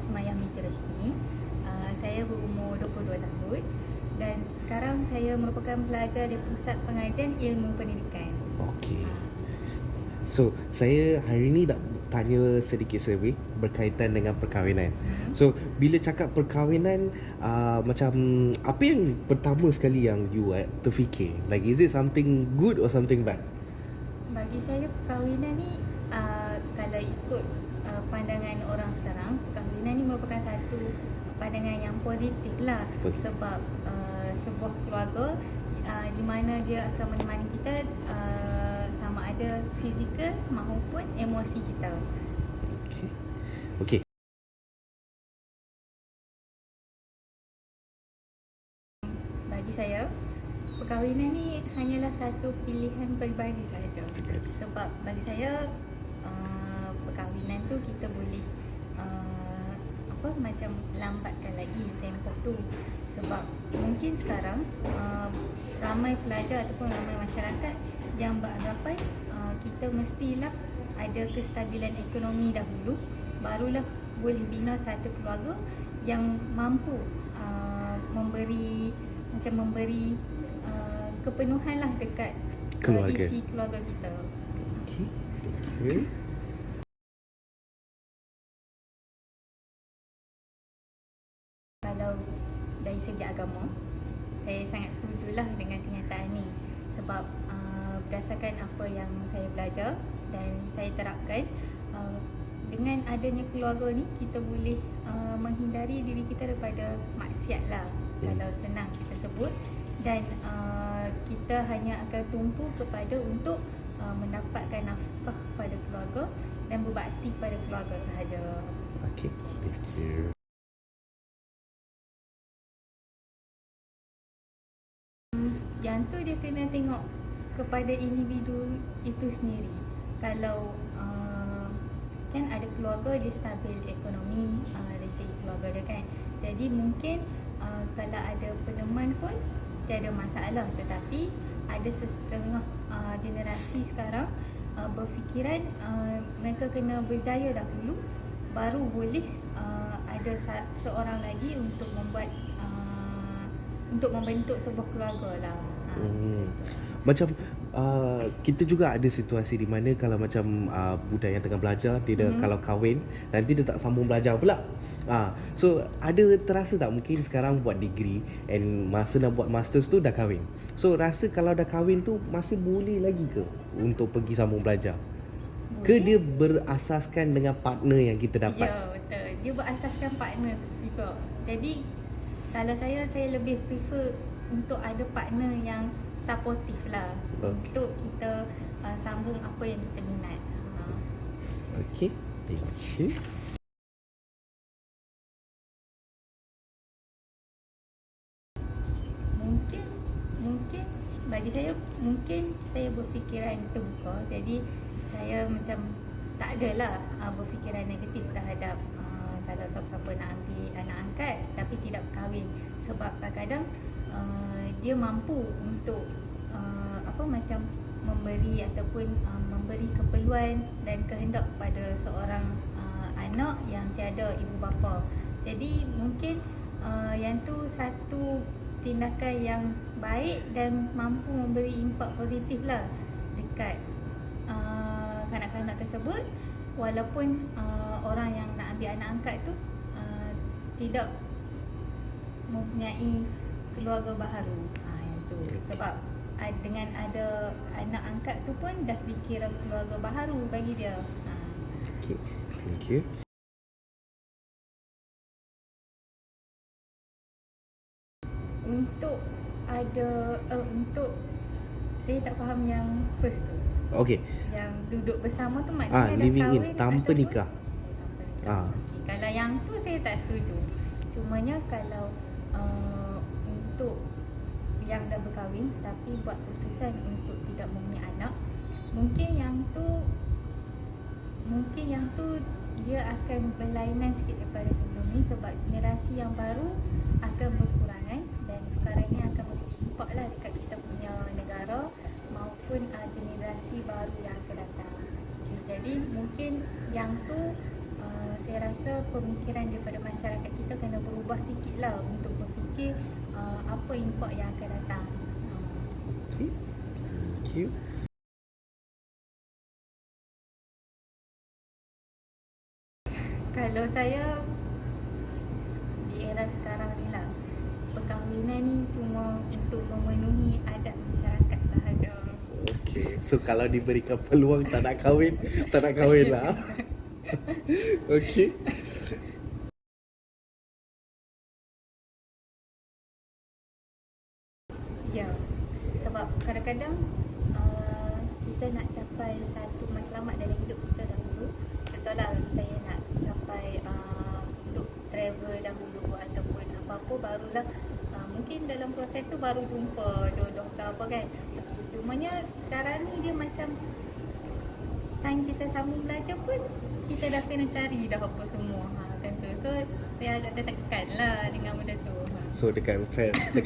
Asma Yahmiti Rashidi. Saya berumur 22 tahun dan sekarang saya merupakan pelajar di Pusat Pengajian Ilmu Pendidikan. Okey. So, saya hari ni nak tanya sedikit survey berkaitan dengan perkahwinan. So, bila cakap perkahwinan, macam apa yang pertama sekali yang you terfikir? Like, is it something good or something bad? Bagi saya perkahwinan ni kalau ikut pandangan orang sekarang, perkahwinan ni merupakan satu pandangan yang positif lah. Sebab sebuah keluarga di mana dia akan menemani kita sama ada fizikal maupun emosi kita. Okey. Okey. Bagi saya, perkahwinan ni hanyalah satu pilihan peribadi sahaja. Sebab bagi saya perkahwinan tu kita boleh macam lambatkan lagi tempoh tu. Sebab mungkin sekarang ramai pelajar ataupun ramai masyarakat yang beranggapan kita mestilah ada kestabilan ekonomi dahulu, barulah boleh bina satu keluarga yang mampu memberi kepenuhan lah dekat isi keluarga kita. Okey. Okey. Kalau dari segi agama, saya sangat setujulah dengan kenyataan ni. Sebab berdasarkan apa yang saya belajar dan saya terapkan, dengan adanya keluarga ni kita boleh menghindari diri kita daripada maksiat lah, kalau senang kita sebut. Dan kita hanya akan tumpu kepada untuk mendapatkan nafkah pada keluarga dan berbakti pada keluarga sahaja. Okey, thank you. Yang tu dia kena tengok kepada individu itu sendiri. Kalau kan ada keluarga dia stabil ekonomi dari segi keluarga dia kan. Jadi mungkin kalau ada peneman pun tiada masalah. Tetapi ada setengah generasi sekarang berfikiran mereka kena berjaya dahulu baru boleh ada seorang lagi untuk membentuk sebuah keluarga lah. Macam kita juga ada situasi di mana kalau macam budak yang tengah belajar dia kalau kahwin nanti dia tak sambung belajar pula. So ada terasa tak mungkin sekarang buat degree and masa nak buat masters tu dah kahwin. So rasa kalau dah kahwin tu masih boleh lagi ke untuk pergi sambung belajar? Ke dia berasaskan dengan partner yang kita dapat? Ya, betul. Dia berasaskan partner tu juga. Jadi kalau saya lebih prefer untuk ada partner yang supportive lah. Untuk kita sambung apa yang kita minat. Okey, thank you. Mungkin bagi saya, mungkin saya berfikiran terbuka. Jadi saya macam tak adalah berfikiran negatif terhadap kalau siapa-siapa nak ambil anak angkat tapi tidak berkahwin. Sebab kadang-kadang dia mampu untuk memberi ataupun memberi keperluan dan kehendak pada seorang anak yang tiada ibu bapa. Jadi mungkin yang tu satu tindakan yang baik dan mampu memberi impak positif lah dekat kanak-kanak tersebut, walaupun orang yang nak ambil anak angkat tu tidak mempunyai keluarga baharu. Yang tu sebab dengan ada anak angkat tu pun dah dikira keluarga baharu bagi dia. Okay, thank you. Untuk saya tak faham yang first tu. Okey. Yang duduk bersama tu maknanya dah living kahwin in tanpa nikah. Okay. Kalau yang tu saya tak setuju. Cumanya kalau untuk yang dah berkahwin tapi buat keputusan untuk tidak mempunyai anak, mungkin yang tu dia akan berlainan sikit daripada sebelum ni. Sebab generasi yang baru akan berkurangan dan perkara ini akan berimpact lah dekat kita punya negara maupun generasi baru yang akan datang. Okay, jadi mungkin yang tu saya rasa pemikiran daripada masyarakat kita kena berubah sikit lah untuk berfikir apa impak yang akan datang. Okay. Thank you. Kalau saya di era sekarang ni lah, perkahwinan ni cuma untuk memenuhi adat masyarakat sahaja. Okay. So kalau diberikan peluang tak nak kahwin, tak nak kahwin lah. Okay. Ya, sebab kadang-kadang kita nak capai satu matlamat dalam hidup kita dahulu. Contohlah saya nak capai untuk travel dahulu ataupun apa-apa, barulah mungkin dalam proses tu baru jumpa jodoh ke apa kan. Okay, cumanya sekarang ni dia macam time kita sambung belajar pun kita dah kena cari dah apa semua, macam tu. So saya agak tertekan lah dengan benda tu. So dekat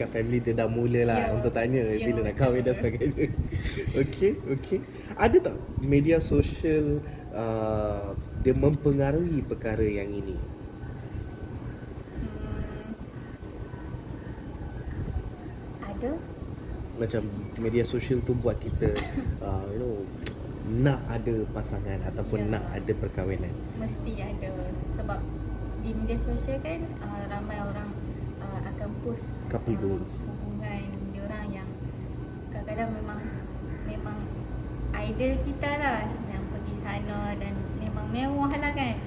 family dia dah mula lah Ya. untuk tanya Ya, bila nak kahwin dan betul. sebagainya. Okay. Ada tak media sosial dia mempengaruhi perkara yang ini? Ada. Macam media sosial tu buat kita nak ada pasangan ataupun Ya. nak ada perkahwinan. Mesti ada. Sebab di media sosial kan ramai orang akan post Couple goals. hubungan diorang yang kadang-kadang memang idol kita lah yang pergi sana dan memang mewah lah kan.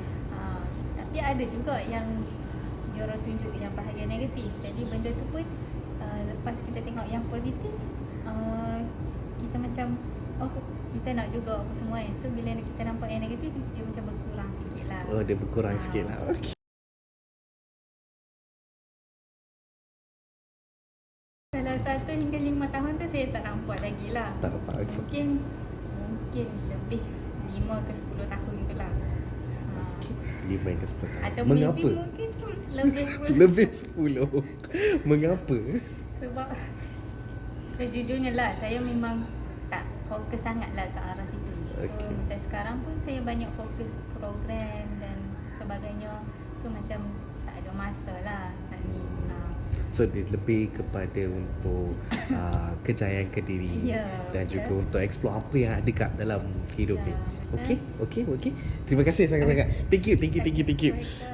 Tapi ada juga yang diorang tunjuk yang bahagian negatif. Jadi benda tu pun lepas kita tengok yang positif, kita macam kita nak juga apa semua kan. So bila kita nampak yang negatif, dia macam berkurang sikit lah. Oh, dia berkurang sikit lah. Okay. Kalau 1 hingga 5 tahun tu saya tak nampak lagi lah. Tak nampak langsung. Mungkin lebih 5 ke 10 tahun tu lah. 5 hingga 10 tahun. Atau Mengapa? maybe mungkin lebih 10. Lebih 10. Mengapa? Sebab sejujurnya lah, saya memang tak fokus sangat lah ke arah situ. So Okay. macam sekarang pun saya banyak fokus program dan sebagainya. So macam tak ada masa lah nak ni. So dia lebih kepada untuk kejayaan ke diri Ya, dan betul. juga untuk explore apa yang ada kat dalam hidup Ya, ni. betul. Okay. Terima kasih sangat-sangat. Thank you. Baiklah.